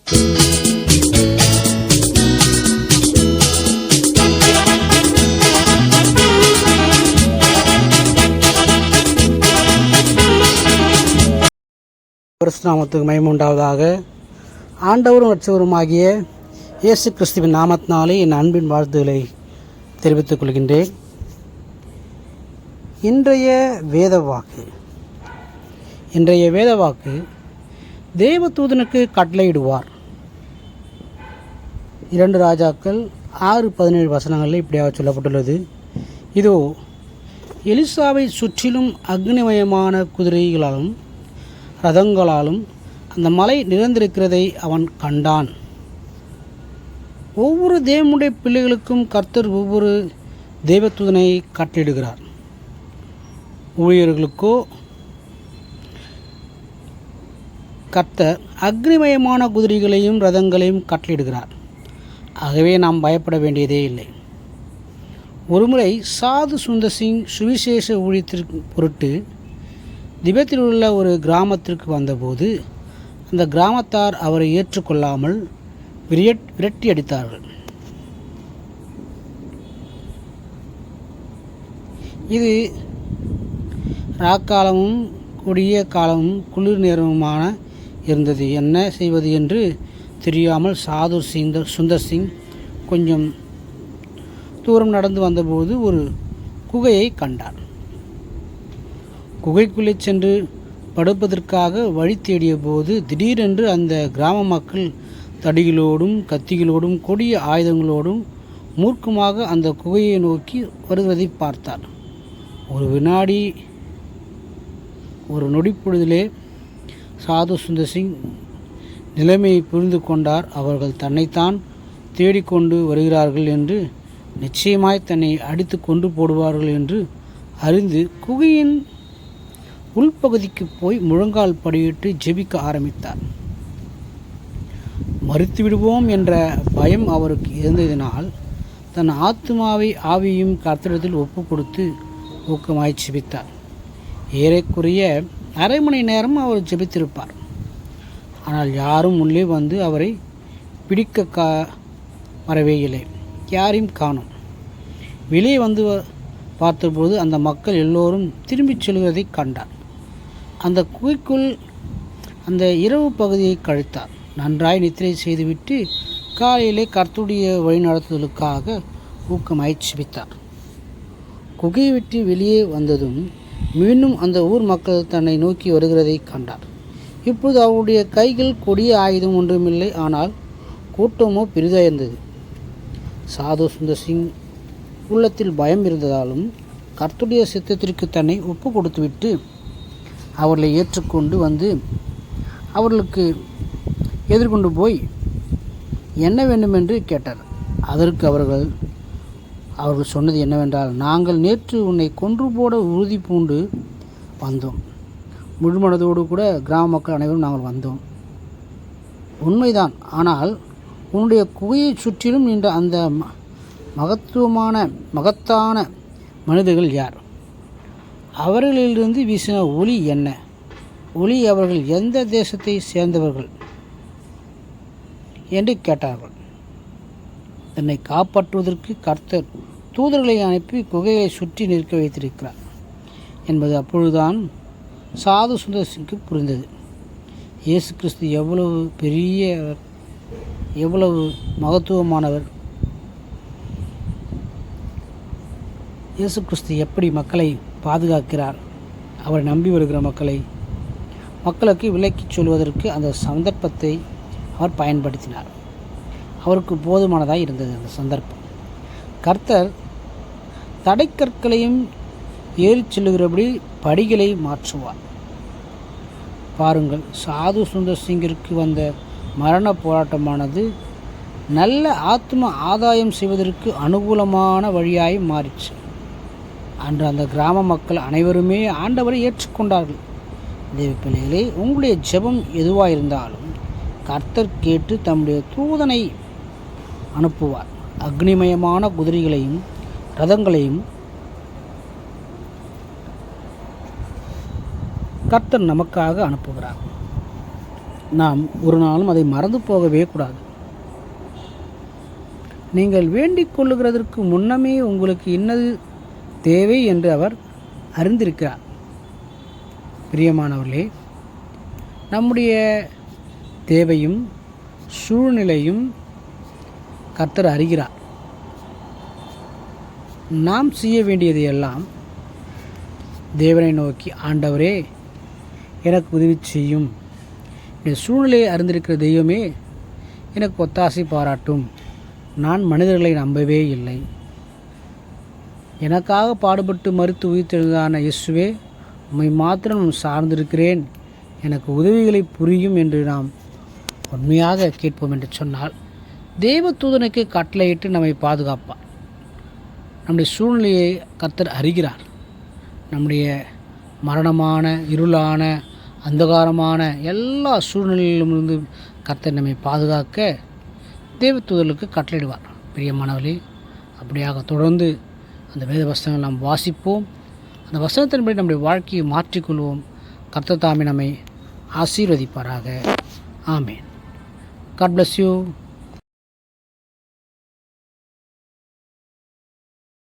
கிறிஸ்துநாமத்துக்கு மகிமை உண்டாவதாக. ஆண்டவரும் இரட்சகருமாகிய இயேசு கிறிஸ்துவின் நாமத்தினாலே என் அன்பின் வாழ்த்துக்களை தெரிவித்துக் கொள்கின்றேன். இன்றைய வேதவாக்கு தேவதூதனுக்கு கட்டளையிடுவார். 2 ராஜாக்கள் 6:17 வசனங்களில் இப்படியாக சொல்லப்பட்டுள்ளது. இதோ, எலிசாவை சுற்றிலும் அக்னிமயமான குதிரைகளாலும் ரதங்களாலும் அந்த மலை நிறைந்திருக்கிறதை அவன் கண்டான். ஒவ்வொரு தேவனுடைய பிள்ளைகளுக்கும் கர்த்தர் ஒவ்வொரு தேவதூதனை கட்டளையிடுகிறார். ஊழியர்களுக்கோ கர்த்தர் அக்னிமயமான குதிரைகளையும் ரதங்களையும் கட்டளையிடுகிறார். ஆகவே நாம் பயப்பட வேண்டியதே இல்லை. ஒருமுறை சாது சுந்தர் சிங் சுவிசேஷ ஊழியத்திற்கு பொருட்டு திபெத்தில் உள்ள ஒரு கிராமத்திற்கு வந்தபோது அந்த கிராமத்தார் அவரை ஏற்றுக்கொள்ளாமல் விரட்டி அடித்தார்கள். இது ராக்காலமும் கொடிய காலமும் குளிர் நேரமுமான இருந்தது. என்ன செய்வது என்று தெரியாமல் சாது சுந்தர் சிங் கொஞ்சம் தூரம் நடந்து வந்தபோது ஒரு குகையை கண்டார். குகைக்குள்ளே சென்று படுப்பதற்காக வழி தேடிய போது திடீரென்று அந்த கிராம மக்கள் தடிகளோடும் கத்திகளோடும் கொடிய ஆயுதங்களோடும் மூர்க்கமாக அந்த குகையை நோக்கி வருவதை பார்த்தார். ஒரு நொடிப்பொழுதிலே சாது சுந்தர் சிங் நிலைமையை புரிந்து கொண்டார். அவர்கள் தன்னைத்தான் தேடிக்கொண்டு வருகிறார்கள் என்று, நிச்சயமாய் தன்னை அடித்து கொண்டு போடுவார்கள் என்று அறிந்து குகையின் உள்பகுதிக்கு போய் முழங்கால் படியிட்டு ஜெபிக்க ஆரம்பித்தார். மறித்து விடுவோம் என்ற பயம் அவருக்கு இருந்ததினால் தன் ஆவியையும் கர்த்தரிடத்தில் ஒப்பு கொடுத்து ஊக்கமாய் ஜெபித்தார். ஏறக்குறைய அரை மணி நேரம் அவர் ஜெபித்திருப்பார். ஆனால் யாரும் உள்ளே வந்து அவரை பிடிக்க வரவே இல்லை. யாரையும் காணோம். வெளியே வந்து பார்த்தபோது அந்த மக்கள் எல்லோரும் திரும்பிச் செல்வதை கண்டார். அந்த குகைக்குள் அந்த இரவு பகுதியை கழித்தார். நன்றாய் நித்திரை செய்துவிட்டு காலையிலே கர்த்தருடைய வழிநடத்துதலுக்காக ஊக்கமாய் ஜெபித்தார். குகையை விட்டு வெளியே வந்ததும் மீண்டும் அந்த ஊர் மக்கள் தன்னை நோக்கி வருகிறதை கண்டார். இப்போது அவருடைய கைகள் கொடிய ஆயுதம் ஒன்றுமில்லை, ஆனால் கூட்டமோ பெரிதாக இருந்தது. சாது சுந்தர் சிங் உள்ளத்தில் பயம் இருந்ததாலும் கர்த்தருடைய சித்தத்திற்கு தன்னை ஒப்பு கொடுத்துவிட்டு அவர்களை ஏற்றுக்கொண்டு வந்து அவர்களுக்கு எதிர்கொண்டு போய் என்ன வேண்டுமென்று கேட்டார். அதற்கு அவர்கள் சொன்னது என்னவென்றால், நாங்கள் நேற்று உன்னை கொன்று போட உறுதி பூண்டு வந்தோம். முழுமனதோடு கூட கிராம மக்கள் அனைவரும் நாங்கள் வந்தோம். உண்மைதான். ஆனால் உன்னுடைய குகையை சுற்றிலும் நின்ற அந்த மகத்தான மனிதர்கள் யார்? அவர்களிலிருந்து வீசின ஒளி என்ன? ஒளி அவர்கள் எந்த தேசத்தை சேர்ந்தவர்கள் என்று கேட்டார்கள். தன்னை காப்பாற்றுவதற்கு கர்த்தர் தூதர்களை அனுப்பி குகையை சுற்றி நிற்க வைத்திருக்கிறார் என்பது அப்பொழுதுதான் சாது சுந்தர் சிங்க்கு புரிந்தது. இயேசு கிறிஸ்து எவ்வளவு பெரியவர், எவ்வளவு மகத்துவமானவர். இயேசு கிறிஸ்து எப்படி மக்களை பாதுகாக்கிறார். அவரை நம்பி வருகிற மக்களுக்கு விலக்கிச் சொல்வதற்கு அந்த சந்தர்ப்பத்தை அவர் பயன்படுத்தினார். அவருக்கு போதுமானதாக இருந்தது அந்த சந்தர்ப்பம். கர்த்தர் தடைக்கற்களையும் ஏறிச் செல்லுகிறபடி படிகளை மாற்றுவார். பாருங்கள், சாது சுந்தர் சிங்கிற்கு வந்த மரண போராட்டமானது நல்ல ஆத்ம ஆதாயம் செய்வதற்கு அனுகூலமான வழியாய் மாறிச்சு. அன்று அந்த கிராம மக்கள் அனைவருமே ஆண்டவரை ஏற்றுக்கொண்டார்கள். தேவ பிள்ளைகளே, உங்களுடைய ஜெபம் எதுவாக இருந்தாலும் கர்த்தர் கேட்டு தம்முடைய தூதனை அனுப்புவார். அக்னிமயமான குதிரைகளையும் ரதங்களையும் கர்த்தர் நமக்காக அனுப்புகிறார். நாம் ஒரு நாளும் அதை மறந்து போகவே கூடாது. நீங்கள் வேண்டிக் கொள்ளுகிறதற்கு முன்னமே உங்களுக்கு இன்னது தேவை என்று அவர் அறிந்திருக்கிறார். பிரியமானவர்களே, நம்முடைய தேவையும் சூழ்நிலையும் கர்த்தர் அறிகிறார். நாம் செய்ய வேண்டியது எல்லாம் தேவனை நோக்கி, ஆண்டவரே எனக்கு உதவி செய்யும், என் சூழ்நிலையை அறிந்திருக்கிற தெய்வமே எனக்கு ஒத்தாசை பாராட்டும், நான் மனிதர்களை நம்பவே இல்லை, எனக்காக பாடுபட்டு மறுத்து உயிர்த்தெழுந்தான இயேசுவே உம்மை மாத்திரம் சார்ந்திருக்கிறேன், எனக்கு உதவிகளை புரியும் என்று நாம் உண்மையாக கேட்போம் என்று சொன்னால் தேவ தூதனுக்கு கட்டளையிட்டு நம்மை பாதுகாப்பார். நம்முடைய சூழ்நிலையை கர்த்தர் அறிகிறார். நம்முடைய மரணமான, இருளான, அந்தகாரமான எல்லா சூழ்நிலையிலிருந்து கர்த்தர் நம்மை பாதுகாக்க தேவ தூதர்களுக்கு கட்டளையிடுவார். பிரியமானவர்களே, அப்படியாக தொடர்ந்து அந்த வேத வசனங்கள் நாம் வாசிப்போம். அந்த வசனத்தின்படி நம்முடைய வாழ்க்கையை மாற்றிக்கொள்வோம். கர்த்தர் தாமே நம்மை ஆசீர்வதிப்பாராக. ஆமேன். God bless you.